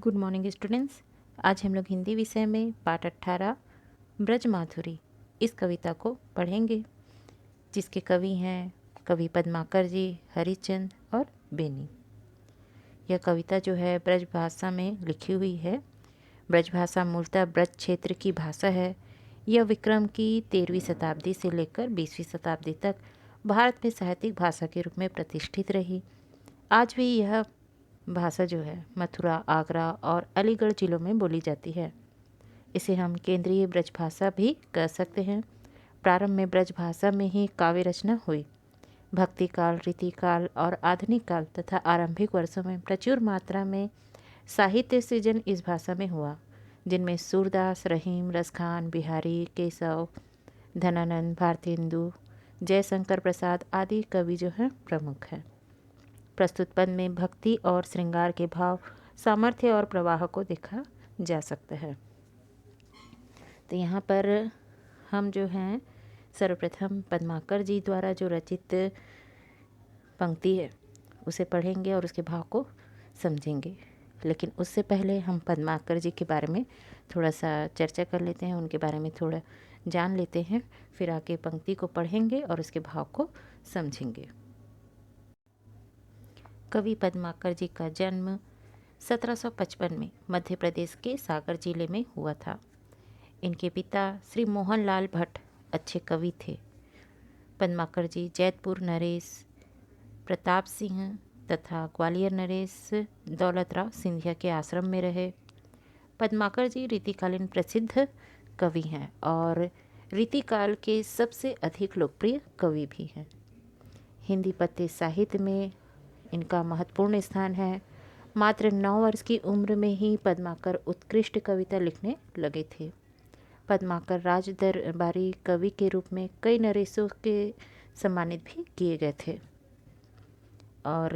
Good morning students. आज हम लोग हिंदी विषय में पाठ 18 ब्रजमाधुरी इस कविता को पढ़ेंगे, जिसके कवि हैं कवि पद्माकर जी, हरिचंद और बेनी। यह कविता जो है ब्रज भाषा में लिखी हुई है। ब्रज भाषा मूलतः ब्रज क्षेत्र की भाषा है। यह विक्रम की 13वीं शताब्दी से लेकर 20वीं शताब्दी तक भारत में साहित्यिक भाषा के रूप में प्रतिष्ठित रही। आज भी यह भाषा जो है मथुरा, आगरा और अलीगढ़ जिलों में बोली जाती है। इसे हम केंद्रीय ब्रज भाषा भी कह सकते हैं। प्रारंभ में ब्रज भाषा में ही काव्य रचना हुई। भक्ति काल, रीति काल और आधुनिक काल तथा आरंभिक वर्षों में प्रचुर मात्रा में साहित्य सृजन इस भाषा में हुआ, जिनमें सूरदास, रहीम, रसखान, बिहारी, केशव, धनानंद, भारतेंदु, जयशंकर प्रसाद आदि कवि जो हैं प्रमुख हैं। प्रस्तुत पद में भक्ति और श्रृंगार के भाव, सामर्थ्य और प्रवाह को देखा जा सकता है। तो यहाँ पर हम जो हैं सर्वप्रथम पद्माकर जी द्वारा जो रचित पंक्ति है उसे पढ़ेंगे और उसके भाव को समझेंगे। लेकिन उससे पहले हम पद्माकर जी के बारे में थोड़ा सा चर्चा कर लेते हैं, उनके बारे में थोड़ा जान लेते हैं, फिर आगे पंक्ति को पढ़ेंगे और उसके भाव को समझेंगे। कवि पद्माकर जी का जन्म 1755 में मध्य प्रदेश के सागर जिले में हुआ था। इनके पिता श्री मोहनलाल भट्ट अच्छे कवि थे। पद्माकर जी जैतपुर नरेश प्रताप सिंह तथा ग्वालियर नरेश दौलतराव सिंधिया के आश्रम में रहे। पद्माकर जी रीतिकालीन प्रसिद्ध कवि हैं और रीतिकाल के सबसे अधिक लोकप्रिय कवि भी हैं। हिंदी पद्य साहित्य में इनका महत्वपूर्ण स्थान है। मात्र 9 वर्ष की उम्र में ही पद्माकर उत्कृष्ट कविता लिखने लगे थे। पद्माकर राज दरबारी कवि के रूप में कई नरेशों के सम्मानित भी किए गए थे। और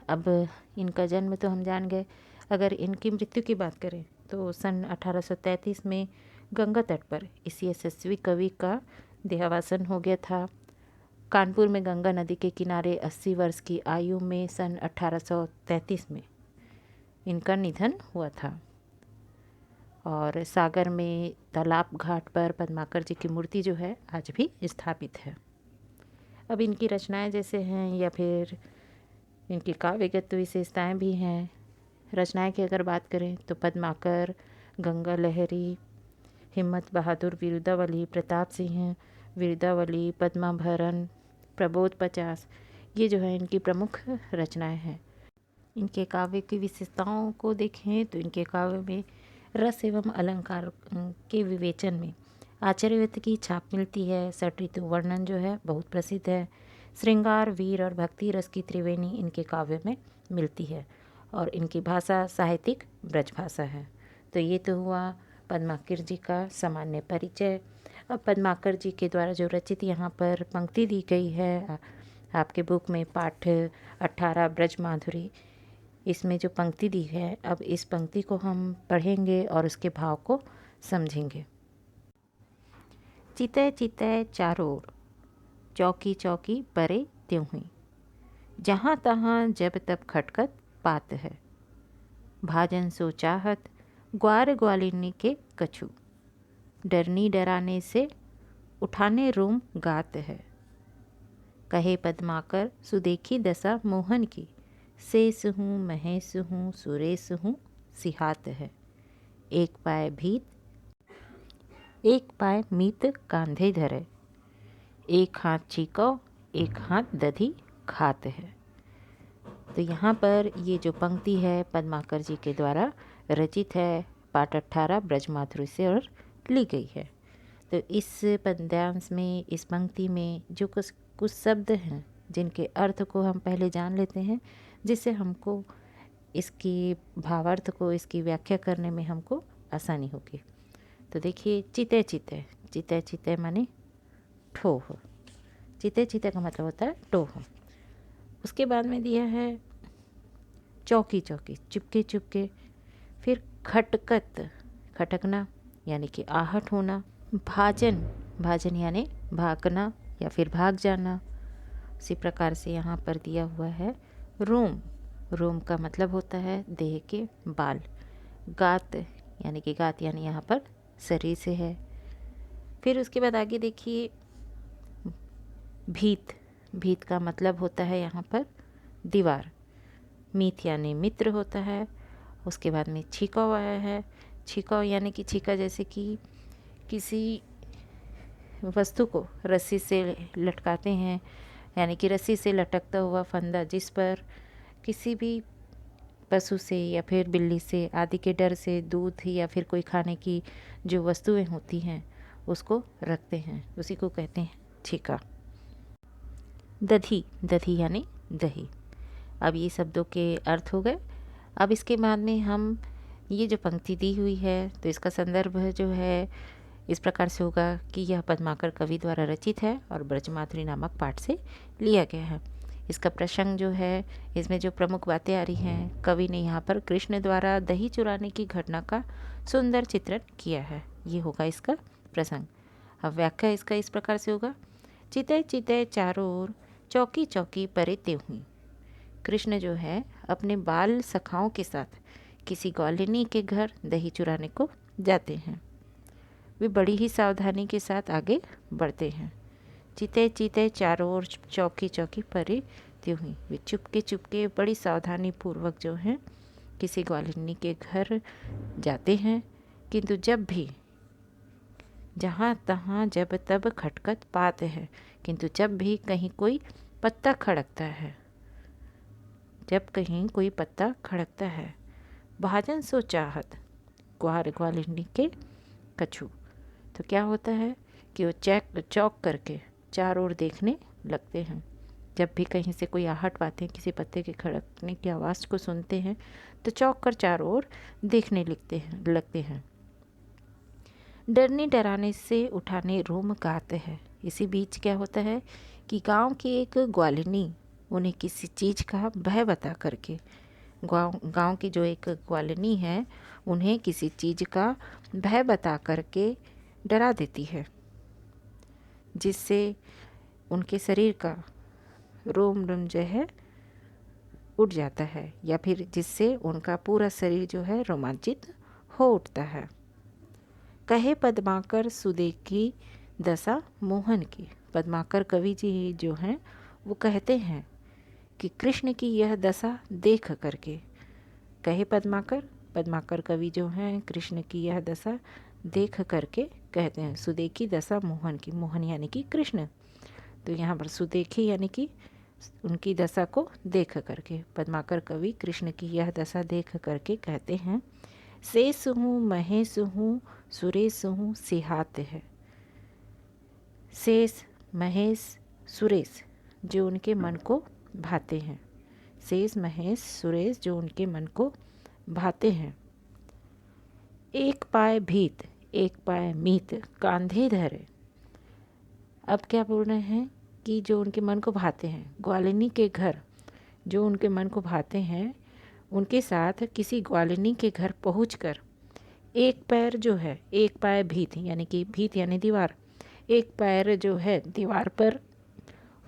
अब इनका जन्म तो हम जान गए। अगर इनकी मृत्यु की बात करें तो सन 1833 में गंगा तट पर इसी यशस्वी कवि का देहावसान हो गया था। कानपुर में गंगा नदी के किनारे 80 वर्ष की आयु में सन 1833 में इनका निधन हुआ था। और सागर में तालाब घाट पर पद्माकर जी की मूर्ति जो है आज भी स्थापित है। अब इनकी रचनाएं जैसे हैं या फिर इनकी काव्यगत विशेषताएं भी हैं। रचनाएं की अगर बात करें तो पद्माकर, गंगा लहरी, हिम्मत बहादुर विरुदावली, प्रताप सिंह विरुदावली, पद्माभरण, प्रबोध 50, ये जो है इनकी प्रमुख रचनाएं हैं। इनके काव्य की विशेषताओं को देखें तो इनके काव्य में रस एवं अलंकार के विवेचन में आचार्यवत की छाप मिलती है। षट्ऋतु वर्णन जो है बहुत प्रसिद्ध है। श्रृंगार, वीर और भक्ति रस की त्रिवेणी इनके काव्य में मिलती है और इनकी भाषा साहित्यिक ब्रज भाषा है। तो ये तो हुआ पद्माकर जी का सामान्य परिचय। अब पद्माकर जी के द्वारा जो रचित यहाँ पर पंक्ति दी गई है आपके बुक में पाठ 18 ब्रजमाधुरी, इसमें जो पंक्ति दी है, अब इस पंक्ति को हम पढ़ेंगे और उसके भाव को समझेंगे। चितय चितय चारों ओर, चौकी चौकी परे त्यों हुई, जहाँ तहाँ जब तब खटखट पात है, भाजन सो चाहत ग्वार ग्वालिनी के कछु, डरनी डराने से उठाने रोम गात है, कहे पद्माकर सुदेखी दशा मोहन की, शेष हूँ महेश हूँ सुरेश हूँ सिहात है, एक पाय भीत एक पाय मीत कांधे धरे, एक हाथ छीको एक हाथ दधी खात है। तो यहाँ पर ये जो पंक्ति है पद्माकर जी के द्वारा रचित है, पाठ 18 ब्रजमाधुरी से और ली गई है। तो इस पद्यांश में, इस पंक्ति में जो कुछ शब्द हैं जिनके अर्थ को हम पहले जान लेते हैं, जिससे हमको इसकी भावार्थ को, इसकी व्याख्या करने में हमको आसानी होगी। तो देखिए, चिते चिते, चिते चिते माने ठोह। चिते चिते का मतलब होता है टोह। उसके बाद में दिया है चौकी चौकी, चुपके चुपके। फिर खटकत, खटकना यानी कि आहट होना। भाजन, भाजन यानी भागना या फिर भाग जाना। उसी प्रकार से यहाँ पर दिया हुआ है रोम। रोम का मतलब होता है देह के बाल। गात यानी कि गात यानी यहाँ पर शरीर से है। फिर उसके बाद आगे देखिए भीत। भीत का मतलब होता है यहाँ पर दीवार। मीत यानी मित्र होता है। उसके बाद में छिकाव आया है। छिकाव यानी कि छिका जैसे कि किसी वस्तु को रस्सी से लटकाते हैं, यानी कि रस्सी से लटकता हुआ फंदा जिस पर किसी भी पशु से या फिर बिल्ली से आदि के डर से दूध या फिर कोई खाने की जो वस्तुएं होती हैं उसको रखते हैं, उसी को कहते हैं छिका। दधी। दधी यानी दही। अब ये शब्दों के अर्थ हो गए। अब इसके बाद में हम ये जो पंक्ति दी हुई है तो इसका संदर्भ जो है इस प्रकार से होगा कि यह पद्माकर कवि द्वारा रचित है और ब्रजमाधुरी नामक पाठ से लिया गया है। इसका प्रसंग जो है, इसमें जो प्रमुख बातें आ रही हैं, कवि ने यहाँ पर कृष्ण द्वारा दही चुराने की घटना का सुंदर चित्रण किया है। ये होगा इसका प्रसंग। अब व्याख्या इसका इस प्रकार से होगा। चितय चितय चारों ओर चौकी चौकी परे ते हुई। कृष्ण जो है अपने बाल सखाओं के साथ किसी ग्वालिनी के घर दही चुराने को जाते हैं। वे बड़ी ही सावधानी के साथ आगे बढ़ते हैं। चिते चिते चारों ओर चौकी चौकी परे त्यों हुई। वे चुपके चुपके बड़ी सावधानी पूर्वक जो है किसी ग्वालिनी के घर जाते हैं, किंतु जब भी जहाँ तहाँ जब तब खटखट पाते हैं, किंतु जब भी कहीं कोई पत्ता खड़कता है, जब कहीं कोई पत्ता खड़कता है, भाजन सो चाहत ग्वार ग्वालिनी के कछु। तो क्या होता है कि वो चौक करके चारों ओर देखने लगते हैं। जब भी कहीं से कोई आहट पाते हैं, किसी पत्ते के खड़कने की आवाज़ को सुनते हैं तो चौक कर चारों ओर देखने लगते हैं। डरने डराने से उठाने रोम गाते हैं। इसी बीच क्या होता है कि गांव की एक ग्वालिनी उन्हें किसी चीज़ का भय बता करके, गांव की जो एक ग्वालिनी है उन्हें किसी चीज़ का भय बता करके डरा देती है, जिससे उनके शरीर का रोम रोम जो है उठ जाता है, या फिर जिससे उनका पूरा शरीर जो है रोमांचित हो उठता है। कहे पद्माकर सुदेखी दशा मोहन की। पद्माकर कवि जी जो हैं वो कहते हैं कि कृष्ण की यह दशा देख करके, कहे पद्माकर कवि जो हैं कृष्ण की यह दशा देख करके कहते हैं। सुदेखी दशा मोहन की। मोहन यानी कि कृष्ण, तो यहाँ पर सुदेखी यानी कि उनकी दशा को देख करके पद्माकर कवि कृष्ण की यह दशा देख करके कहते हैं। शेष हूँ महेश हूँ सुरेश हूँ सिहात है। शेष महेश सुरेश जो उनके मन को भाते हैं। शेष महेश सुरेश जो उनके मन को भाते हैं। एक पाए भीत एक पाए मीत कांधे धरे। अब क्या बोल रहे हैं कि जो उनके मन को भाते हैं, ग्वालिनी के घर जो उनके मन को भाते हैं, उनके साथ किसी ग्वालिनी के घर पहुंचकर एक पैर जो है, एक पाए भीत यानी कि भीत यानी दीवार, एक पैर जो है दीवार पर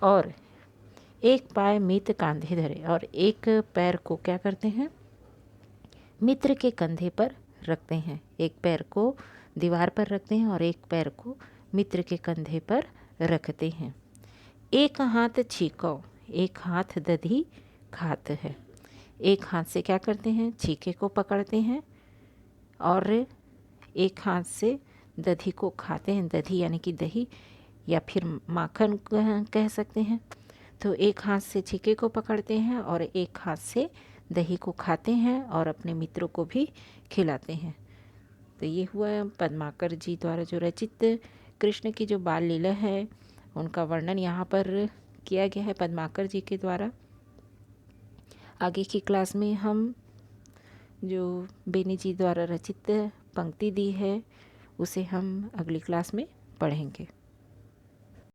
और एक पाए मीत कांधे धरे, और एक पैर को क्या करते हैं मित्र के कंधे पर रखते हैं। एक पैर को दीवार पर रखते हैं और एक पैर को मित्र के कंधे पर रखते हैं। एक हाथ छीको एक हाथ दधी खात है। एक हाथ से क्या करते हैं, छीके को पकड़ते हैं और एक हाथ से दधी को खाते हैं। दधी यानी कि दही या फिर माखन कह सकते हैं। तो एक हाथ से छीके को पकड़ते हैं और एक हाथ से दही को खाते हैं और अपने मित्रों को भी खिलाते हैं। तो ये हुआ पद्माकर जी द्वारा जो रचित कृष्ण की जो बाल लीला है उनका वर्णन यहाँ पर किया गया है पद्माकर जी के द्वारा। आगे की क्लास में हम जो बेनी जी द्वारा रचित पंक्ति दी है उसे हम अगली क्लास में पढ़ेंगे।